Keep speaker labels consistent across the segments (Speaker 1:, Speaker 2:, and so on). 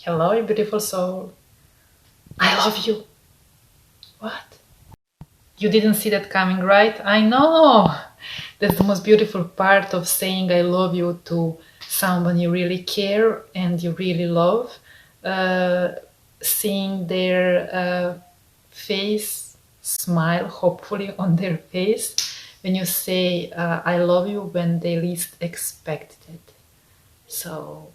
Speaker 1: Hello, you beautiful soul. I love you. What? You didn't see that coming, right? I know. That's the most beautiful part of saying I love you to someone you really care and you really love. Uh, Seeing their face smile, hopefully, on their face when you say I love you when they least expected it. So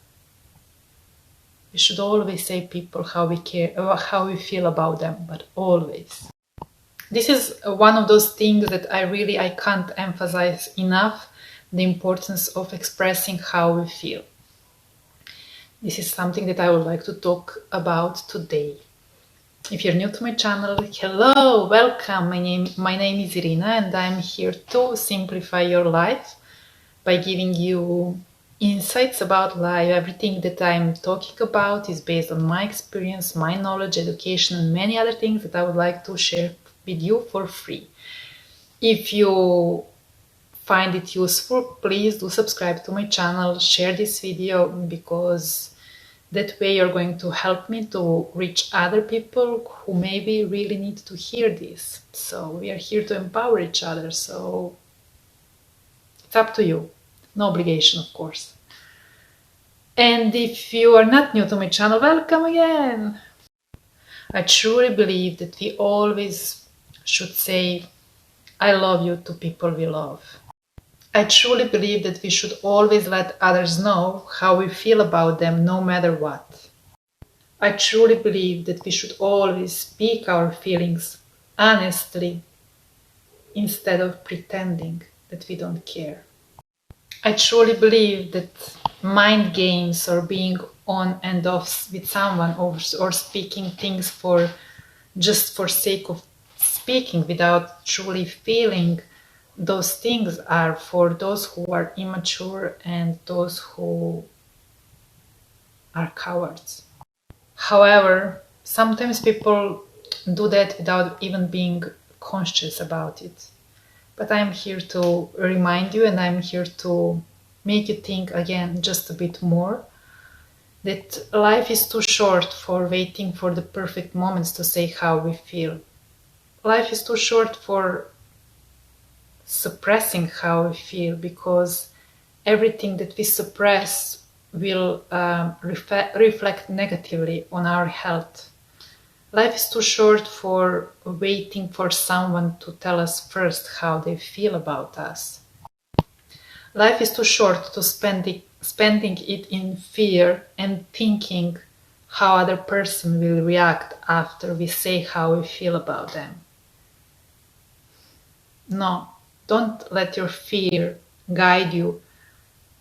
Speaker 1: we should always say people how we care, how we feel about them, but always. This is one of those things that I can't emphasize enough, the importance of expressing how we feel. This is something that I would like to talk about today. If you're new to my channel, hello, welcome. My name is Irina and I'm here to simplify your life by giving you insights about life. Everything that I'm talking about is based on my experience, my knowledge, education, and many other things that I would like to share with you for free. If you find it useful, please do subscribe to my channel, share this video, because that way you're going to help me to reach other people who maybe really need to hear this. So we are here to empower each other, so it's up to you. No obligation, of course. And if you are not new to my channel, welcome again. I truly believe that we always should say I love you to people we love. I truly believe that we should always let others know how we feel about them no matter what. I truly believe that we should always speak our feelings honestly instead of pretending that we don't care. I truly believe that mind games or being on and off with someone or speaking things just for sake of speaking without truly feeling those things are for those who are immature and those who are cowards. However, sometimes people do that without even being conscious about it. But I'm here to remind you and I'm here to make you think again just a bit more that life is too short for waiting for the perfect moments to say how we feel. Life is too short for suppressing how we feel, because everything that we suppress will reflect negatively on our health. Life is too short for waiting for someone to tell us first how they feel about us. Life is too short to spending it in fear and thinking how other person will react after we say how we feel about them. No, don't let your fear guide you.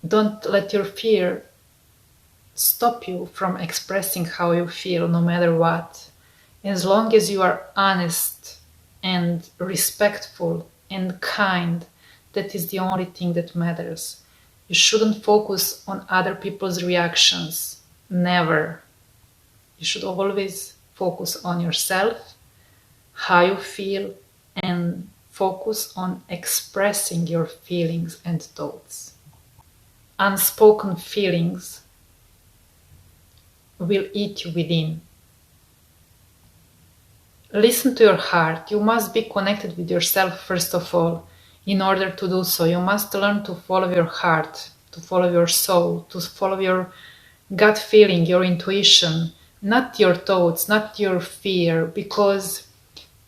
Speaker 1: Don't let your fear stop you from expressing how you feel no matter what. As long as you are honest and respectful and kind, that is the only thing that matters. You shouldn't focus on other people's reactions. Never. You should always focus on yourself, how you feel, and focus on expressing your feelings and thoughts. Unspoken feelings will eat you within. Listen to your heart. You must be connected with yourself first of all. In order to do so, you must learn to follow your heart, to follow your soul, to follow your gut feeling, your intuition, not your thoughts, not your fear, because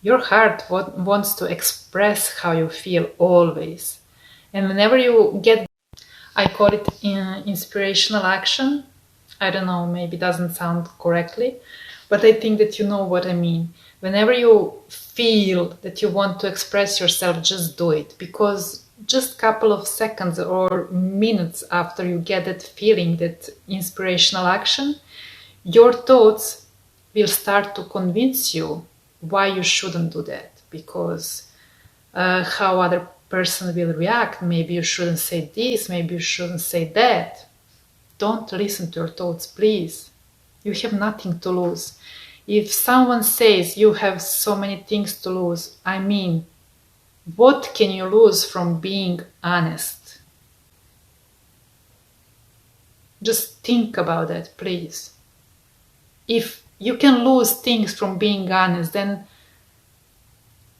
Speaker 1: your heart wants to express how you feel always. And whenever you get, I call it inspirational action. I don't know, maybe it doesn't sound correctly, but I think that you know what I mean. Whenever you feel that you want to express yourself, just do it, because just a couple of seconds or minutes after you get that feeling, that inspirational action, your thoughts will start to convince you why you shouldn't do that, because how other person will react. Maybe you shouldn't say this, maybe you shouldn't say that. Don't listen to your thoughts, please. You have nothing to lose. If someone says you have so many things to lose, I mean, what can you lose from being honest? Just think about that, please. If you can lose things from being honest, then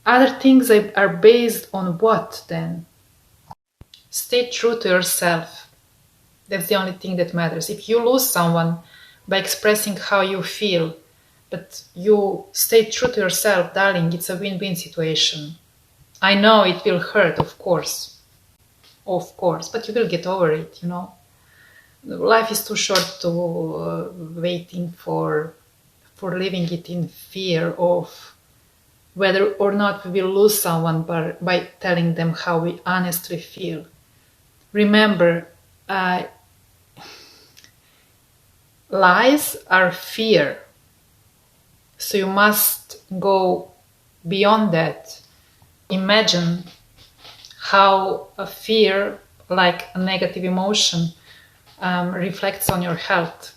Speaker 1: other things are based on what then? Stay true to yourself. That's the only thing that matters. If you lose someone by expressing how you feel, but you stay true to yourself, darling, it's a win-win situation. I know it will hurt, of course, but you will get over it, you know. Life is too short to waiting for living it in fear of whether or not we will lose someone by telling them how we honestly feel. Remember, lies are fear. So you must go beyond that. Imagine how a fear, like a negative emotion, reflects on your health.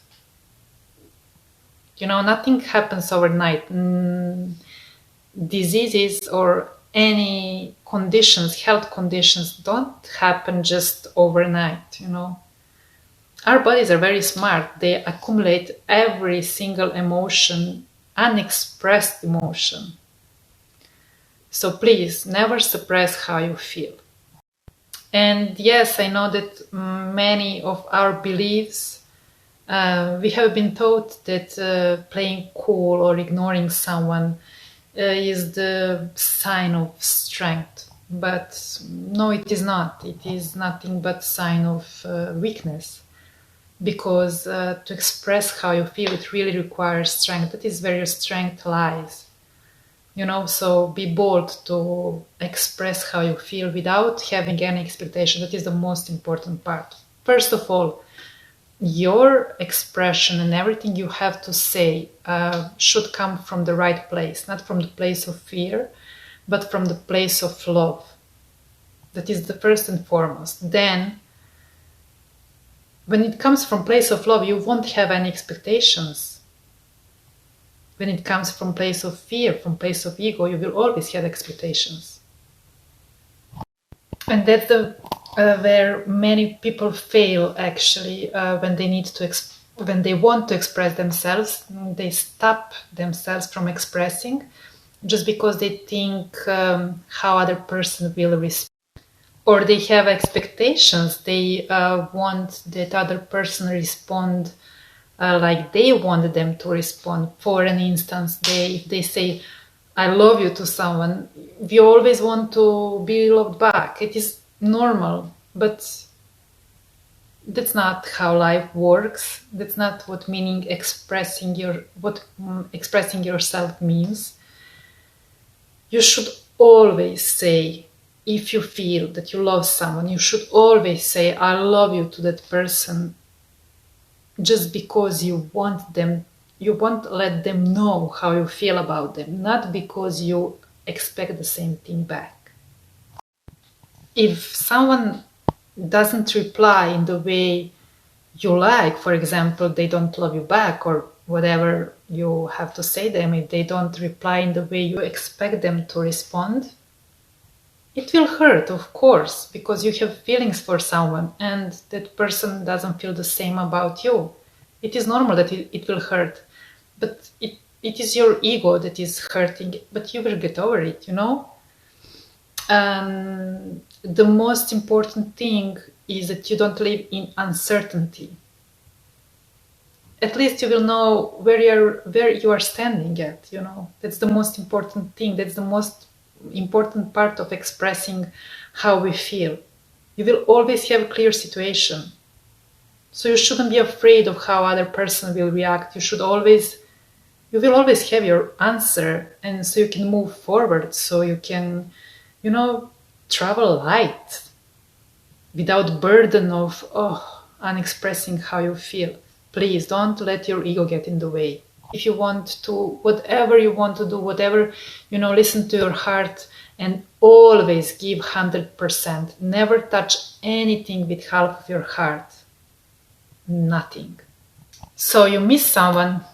Speaker 1: You know, nothing happens overnight. Diseases or any conditions, health conditions, don't happen just overnight, you know. Our bodies are very smart. They accumulate every single emotion, unexpressed emotion. So please, never suppress how you feel. And yes, I know that many of our beliefs, we have been taught that playing cool or ignoring someone is the sign of strength. But no, it is not. It is nothing but sign of weakness. Because to express how you feel, it really requires strength. That is where your strength lies. You know, so be bold to express how you feel without having any expectation. That is the most important part. First of all, your expression and everything you have to say should come from the right place, not from the place of fear, but from the place of love. That is the first and foremost. Then, when it comes from place of love, you won't have any expectations. When it comes from place of fear, from place of ego, you will always have expectations. And that's where many people fail actually when they need to when they want to express themselves. They stop themselves from expressing just because they think how other person will respond. Or they have expectations. They want that other person respond like they want them to respond. For an instance, if they say, I love you to someone, we always want to be loved back. It is normal, but that's not how life works. That's not what expressing yourself means. You should always say, if you feel that you love someone, you should always say, I love you to that person, just because you want them, you want to let them know how you feel about them, not because you expect the same thing back. If someone doesn't reply in the way you like, for example, they don't love you back or whatever you have to say them, if they don't reply in the way you expect them to respond, it will hurt, of course, because you have feelings for someone and that person doesn't feel the same about you. It is normal that it will hurt, but it is your ego that is hurting, but you will get over it, you know? The most important thing is that you don't live in uncertainty. At least you will know where you are standing at, you know? That's the most important thing. That's the most important part of expressing how we feel. You will always have a clear situation. So you shouldn't be afraid of how other person will react. You will always have your answer, and so you can move forward, so you can, you know, travel light without burden of unexpressing how you feel. Please don't let your ego get in the way. If you want to, whatever you want to do, whatever, you know, listen to your heart and always give 100%. Never touch anything with half of your heart. Nothing. So you miss someone,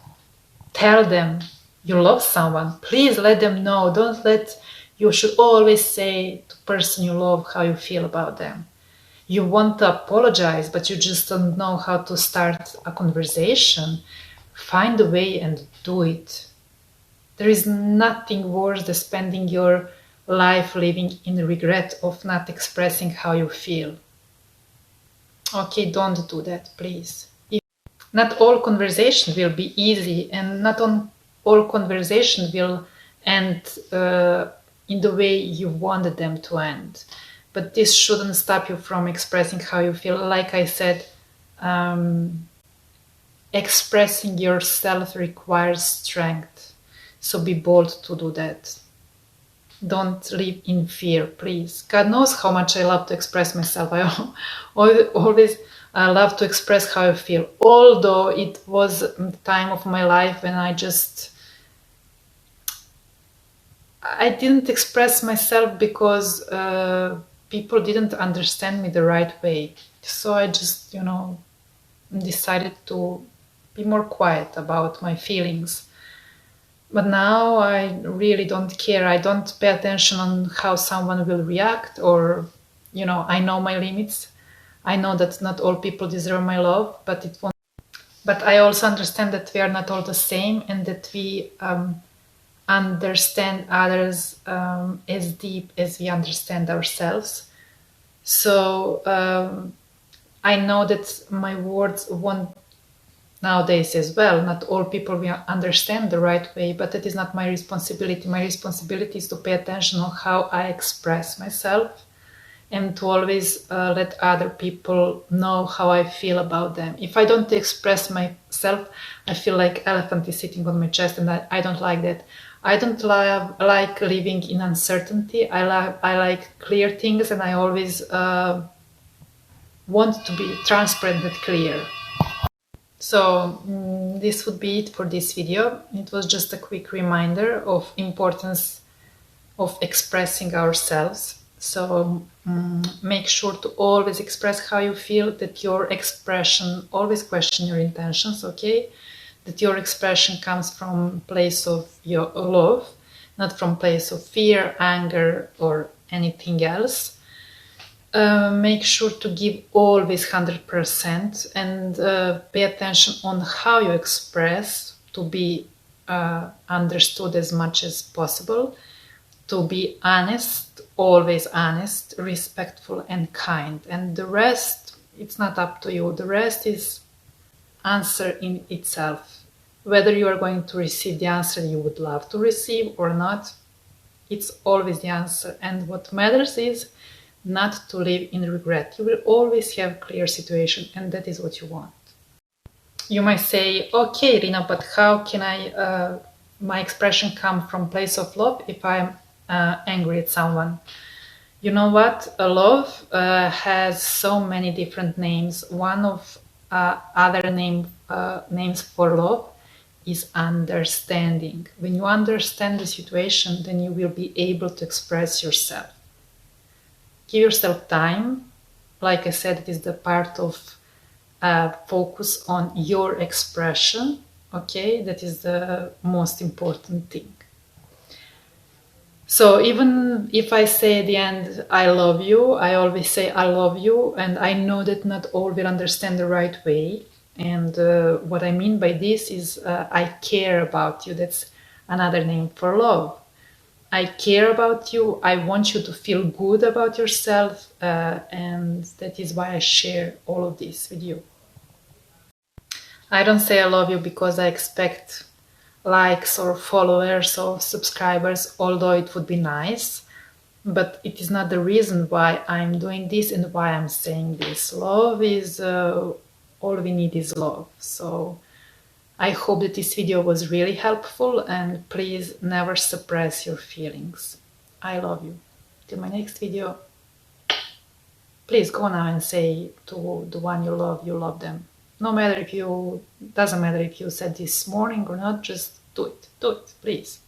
Speaker 1: tell them you love someone. Please let them know. You should always say to the person you love how you feel about them. You want to apologize, but you just don't know how to start a conversation. find a way and do it. There is nothing worse than spending your life living in regret of not expressing how you feel. Okay, don't do that, please. Not all conversation will be easy, and not all conversation will end in the way you wanted them to end. But this shouldn't stop you from expressing how you feel. Like I said, expressing yourself requires strength. So be bold to do that. Don't live in fear, please. God knows how much I love to express myself. I always love to express how I feel. Although it was the time of my life when I didn't express myself because people didn't understand me the right way. So I just, decided to be more quiet about my feelings. But now I really don't care. I don't pay attention on how someone will react, or, I know my limits. I know that not all people deserve my love, but it won't. But I also understand that we are not all the same, and that we understand others as deep as we understand ourselves. So I know that my words won't nowadays as well. Not all people will understand the right way, but that is not my responsibility. My responsibility is to pay attention on how I express myself, and to always let other people know how I feel about them. If I don't express myself, I feel like elephant is sitting on my chest, and I don't like that. I don't like living in uncertainty. I like clear things, and I always want to be transparent and clear. So this would be it for this video. It was just a quick reminder of importance of expressing ourselves. So make sure to always express how you feel, that your expression, always question your intentions, okay? That your expression comes from place of your love, not from place of fear, anger, or anything else. Make sure to give always 100%, and pay attention on how you express, to be understood as much as possible, to be honest, always honest, respectful and kind. And the rest, it's not up to you. The rest is answer in itself. Whether you are going to receive the answer you would love to receive or not, it's always the answer. And what matters is not to live in regret. You will always have clear situation, and that is what you want. You might say, okay, Irina, but how can my expression come from place of love if I'm angry at someone? You know what? Love has so many different names. One of other names for love is understanding. When you understand the situation, then you will be able to express yourself. Give yourself time. Like I said, it is the part of focus on your expression. Okay, that is the most important thing. So even if I say at the end, I love you, I always say I love you, and I know that not all will understand the right way. And what I mean by this is I care about you. That's another name for love. I care about you. I want you to feel good about yourself, and that is why I share all of this with you. I don't say I love you because I expect likes or followers or subscribers, although it would be nice, but it is not the reason why I'm doing this and why I'm saying this. Love is all we need is love. So I hope that this video was really helpful, and please never suppress your feelings. I love you. Till my next video, please go now and say to the one you love them. No matter doesn't matter if you said this morning or not, just do it, please.